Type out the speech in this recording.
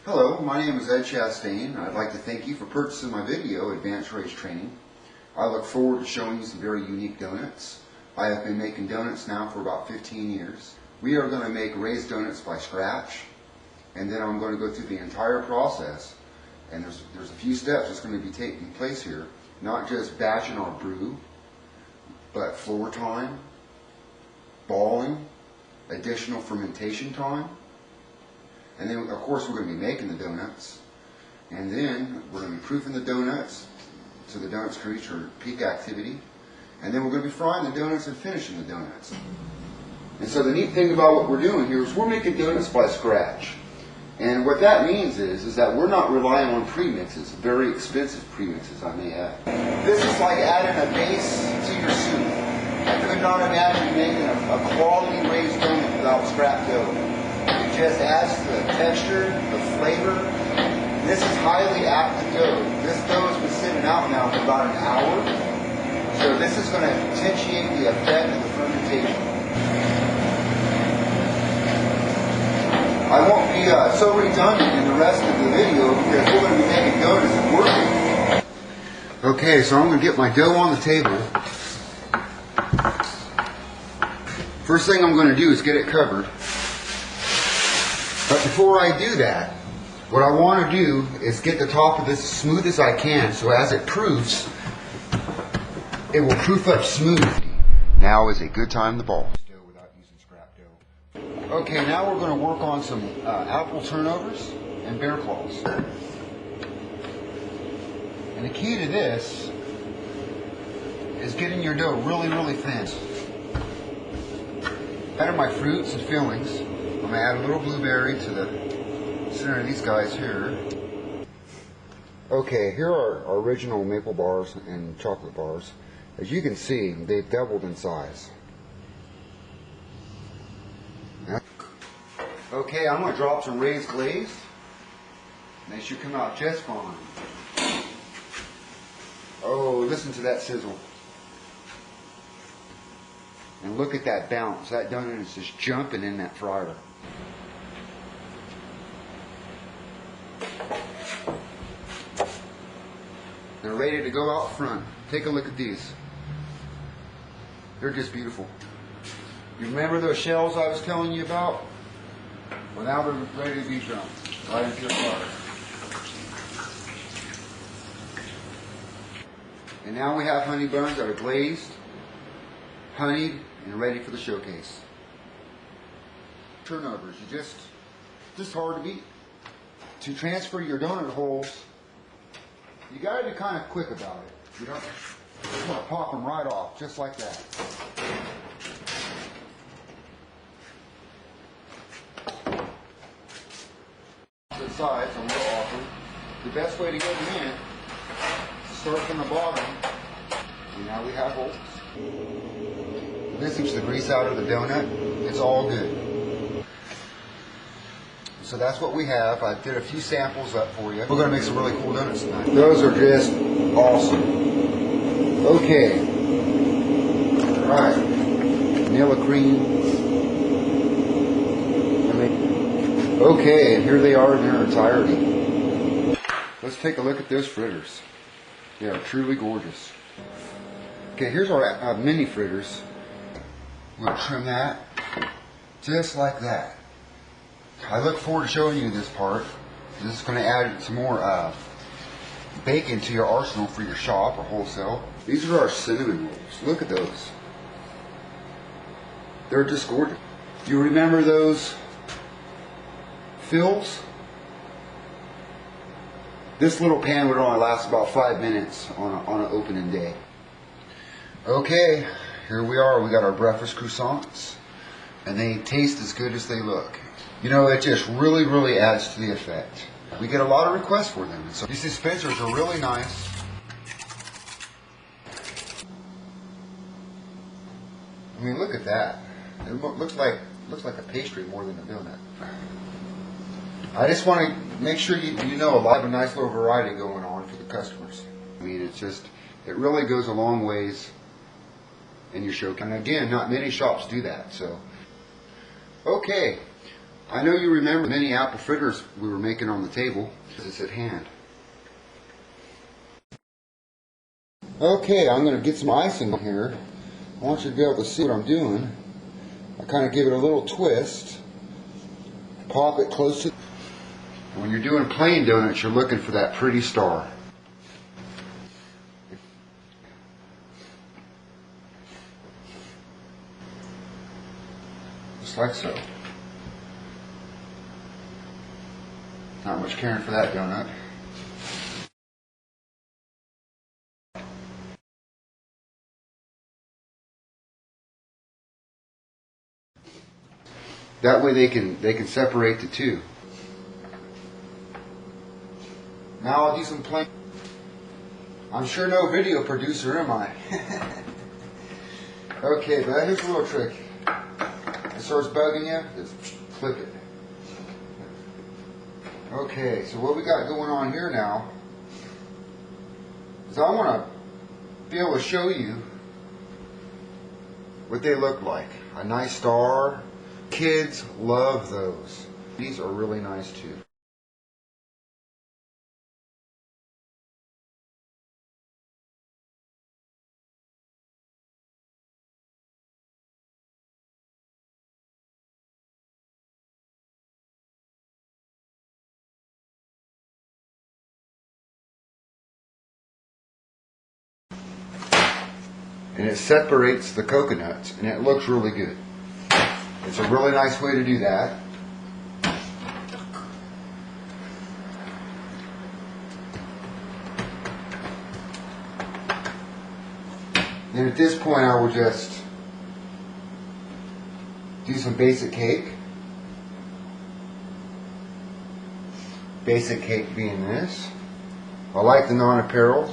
Hello, my name is Ed Chastain. I'd like to thank you for purchasing my video, Advanced Race Training. I look forward to showing you some very unique donuts. I have been making donuts now for about 15 years. We are going to make raised donuts by scratch, and then I'm going to go through the entire process. And there's a few steps that's going to be taking place here. Not just batching our brew, but floor time, balling, additional fermentation time. And then, of course, we're going to be making the donuts. And then we're going to be proofing the donuts so the donuts can reach their peak activity. And then we're going to be frying the donuts and finishing the donuts. And so the neat thing about what we're doing here is we're making donuts by scratch. And what that means is that we're not relying on premixes, very expensive premixes I may add. This is like adding a base to your soup. I could not imagine making a quality raised donut without scrap dough. It just adds to the texture, the flavor. This is highly active dough. This dough has been sitting out now for about an hour. So this is going to potentiate the effect of the fermentation. I won't be so redundant in the rest of the video because we're going to be making donuts and working. Okay, so I'm going to get my dough on the table. First thing I'm going to do is get it covered. But before I do that, what I want to do is get the top of this as smooth as I can, so as it proofs, it will proof up smoothly. Now is a good time to ball. Without using scrap dough. Okay, now we're going to work on some apple turnovers and bear claws. And the key to this is getting your dough really, really thin. Add my fruits and fillings. I'm going to add a little blueberry to the center of these guys here. Okay, here are our original maple bars and chocolate bars. As you can see, they've doubled in size. Okay, I'm going to drop some raised glaze. They should come out just fine. Oh, listen to that sizzle. And look at that bounce. That donut is just jumping in that fryer. They're ready to go out front. Take a look at these. They're just beautiful. You remember those shells I was telling you about? Well, now they're ready to be dumped right into your fryer. And now we have honey buns that are glazed, honeyed, and ready for the showcase. Turnovers, just hard to beat. To transfer your donut holes, you got to be kind of quick about it. You don't want to pop them right off, just like that. The sides, I'm going to offer. The best way to get them in is start from the bottom. And now we have holes. This keeps the grease out of the donut. It's all good. So that's what we have. I did a few samples up for you. We're going to make some really cool donuts tonight. Those are just awesome. Okay. Alright. Vanilla cream. Okay, and here they are in their entirety. Let's take a look at those fritters. They are truly gorgeous. Okay, here's our mini fritters. We'll trim that just like that. I look forward to showing you this part. This is going to add some more bacon to your arsenal for your shop or wholesale. These are our cinnamon rolls. Look at those. They're just gorgeous. Do you remember those fills? This little pan would only last about 5 minutes on an opening day. Okay, here we are. We got our breakfast croissants, and they taste as good as they look. You know, it just really, really adds to the effect. We get a lot of requests for them. So these dispensers are really nice. I mean, look at that. It looks like a pastry more than a donut. I just want to make sure you know I have a nice little variety going on for the customers. I mean, it really goes a long ways in your show. And again, not many shops do that. So, okay. I know you remember the mini apple fritters we were making on the table. It's at hand. Okay, I'm going to get some icing on here. I want you to be able to see what I'm doing. I kind of give it a little twist. Pop it close to... When you're doing plain donuts, you're looking for that pretty star. Just like so. Not much caring for that donut. That way they can separate the two. Now I'll do some plain. I'm sure no video producer, am I? Okay, but here's a little trick. It starts bugging you, just clip it. Okay, so what we got going on here now is I want to be able to show you what they look like. A nice star. Kids love those. These are really nice too. And it separates the coconuts, and it looks really good. It's a really nice way to do that. Then at this point I will just do some basic cake. Basic cake being this. I like the non-apparel.